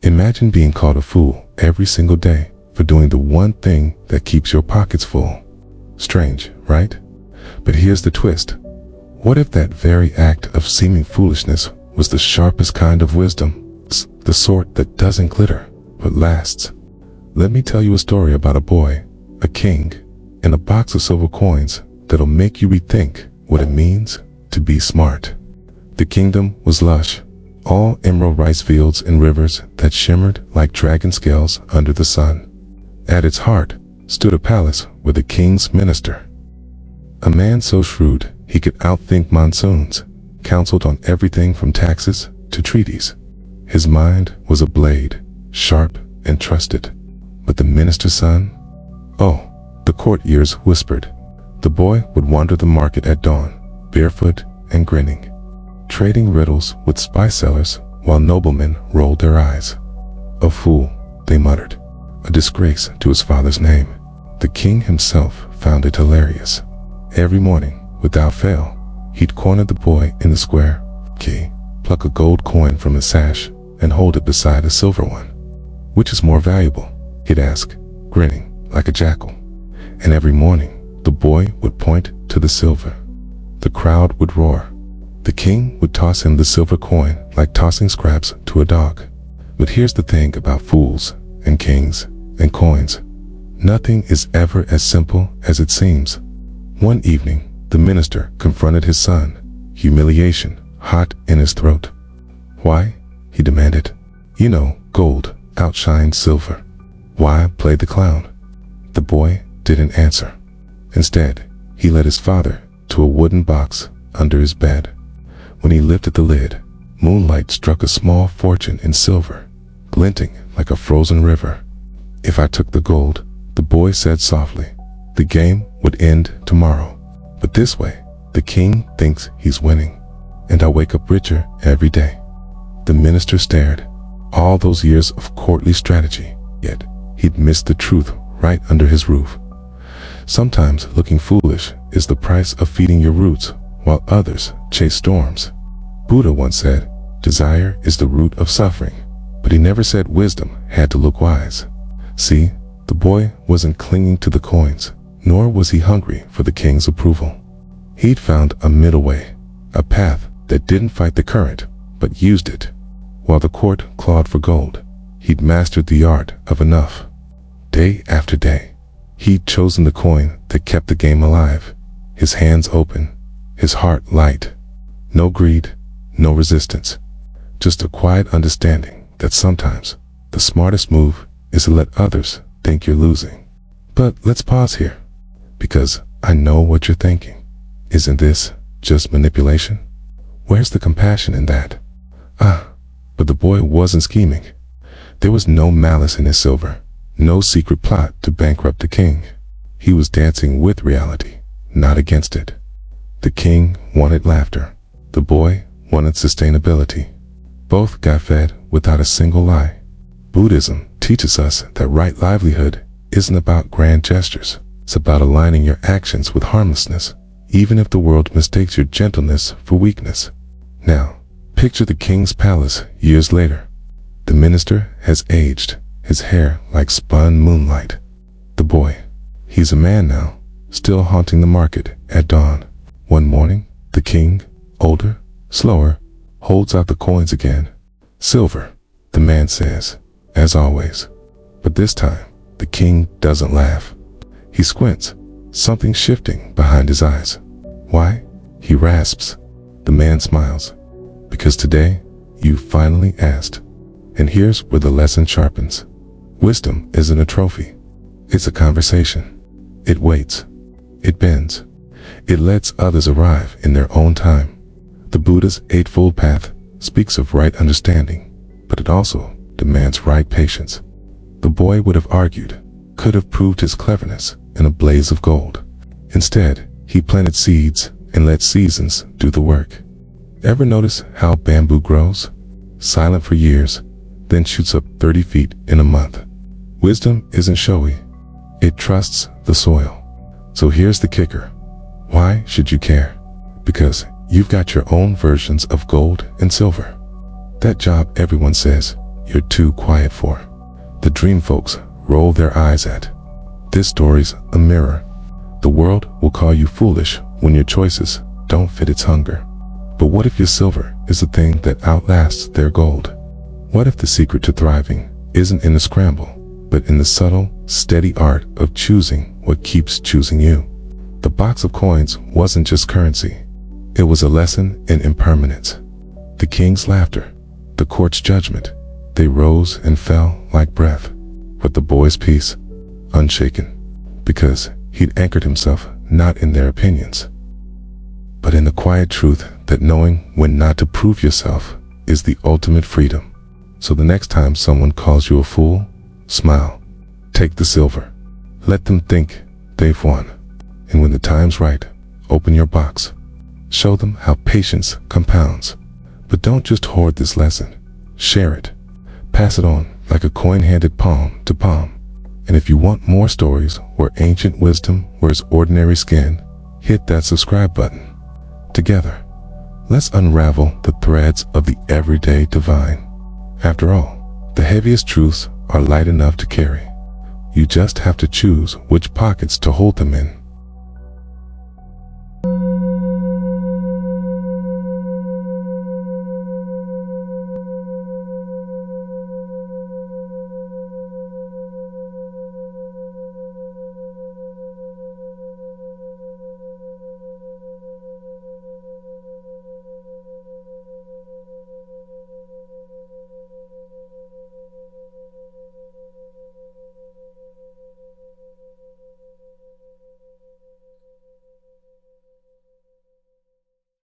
Imagine being called a fool every single day for doing the one thing that keeps your pockets full. Strange, right? But here's the twist. What if that very act of seeming foolishness was the sharpest kind of wisdom, the sort that doesn't glitter, but lasts? Let me tell you a story about a boy, a king, and a box of silver coins that'll make you rethink what it means to be smart. The kingdom was lush, all emerald rice fields and rivers that shimmered like dragon scales under the sun. At its heart stood a palace with a king's minister, a man so shrewd he could outthink monsoons, counseled on everything from taxes to treaties. His mind was a blade, sharp and trusted. But the minister's son? Oh, the courtiers whispered. The boy would wander the market at dawn, barefoot and grinning, trading riddles with spice sellers while noblemen rolled their eyes. A fool, they muttered, a disgrace to his father's name. The king himself found it hilarious. Every morning, without fail, he'd corner the boy in the square, pluck a gold coin from his sash, and hold it beside a silver one. Which is more valuable? He'd ask, grinning like a jackal. And every morning, the boy would point to the silver. The crowd would roar. The king would toss him the silver coin like tossing scraps to a dog. But here's the thing about fools and kings and coins. Nothing is ever as simple as it seems. One evening, the minister confronted his son, humiliation hot in his throat. Why? He demanded. You know, gold outshines silver. Why play the clown? The boy didn't answer. Instead, he led his father to a wooden box under his bed. When he lifted the lid, moonlight struck a small fortune in silver, glinting like a frozen river. If I took the gold, the boy said softly, the game would end tomorrow. But this way, the king thinks he's winning, and I wake up richer every day. The minister stared. All those years of courtly strategy, yet he'd missed the truth right under his roof. Sometimes looking foolish is the price of feeding your roots while others chase storms. Buddha once said, desire is the root of suffering, but he never said wisdom had to look wise. See, the boy wasn't clinging to the coins, nor was he hungry for the king's approval. He'd found a middle way, a path that didn't fight the current, but used it. While the court clawed for gold, he'd mastered the art of enough. Day after day, he'd chosen the coin that kept the game alive, his hands open, his heart light. No greed, no resistance, just a quiet understanding that sometimes the smartest move is to let others think you're losing. But let's pause here, because I know what you're thinking. Isn't this just manipulation? Where's the compassion in that? But the boy wasn't scheming. There was no malice in his silver, no secret plot to bankrupt the king. He was dancing with reality, not against it. The king wanted laughter. The boy wanted sustainability. Both got fed without a single lie. Buddhism teaches us that right livelihood isn't about grand gestures. It's about aligning your actions with harmlessness, even if the world mistakes your gentleness for weakness. Now, picture the king's palace years later. The minister has aged, his hair like spun moonlight. The boy, he's a man now, still haunting the market at dawn. One morning, the king, older, slower, holds out the coins again. Silver, the man says, as always. But this time, the king doesn't laugh. He squints, something shifting behind his eyes. Why? He rasps. The man smiles. Because today, you finally asked. And here's where the lesson sharpens. Wisdom isn't a trophy. It's a conversation. It waits. It bends. It lets others arrive in their own time. The Buddha's Eightfold Path speaks of right understanding, but it also demands right patience. The boy would have argued, could have proved his cleverness in a blaze of gold. Instead, he planted seeds and let seasons do the work. Ever notice how bamboo grows? Silent for years, then shoots up 30 feet in a month. Wisdom isn't showy. It trusts the soil. So here's the kicker. Why should you care? Because you've got your own versions of gold and silver. That job everyone says, you're too quiet for. The dream folks roll their eyes at. This story's a mirror. The world will call you foolish when your choices don't fit its hunger. But what if your silver is the thing that outlasts their gold? What if the secret to thriving isn't in the scramble, but in the subtle, steady art of choosing what keeps choosing you? The box of coins wasn't just currency. It was a lesson in impermanence. The king's laughter, the court's judgment, they rose and fell like breath. But the boy's peace, unshaken, because he'd anchored himself not in their opinions, but in the quiet truth that knowing when not to prove yourself is the ultimate freedom. So the next time someone calls you a fool, smile, take the silver, let them think they've won. And when the time's right, open your box. Show them how patience compounds. But don't just hoard this lesson. Share it. Pass it on like a coin handed palm to palm. And if you want more stories where ancient wisdom wears ordinary skin, hit that subscribe button. Together, let's unravel the threads of the everyday divine. After all, the heaviest truths are light enough to carry. You just have to choose which pockets to hold them in.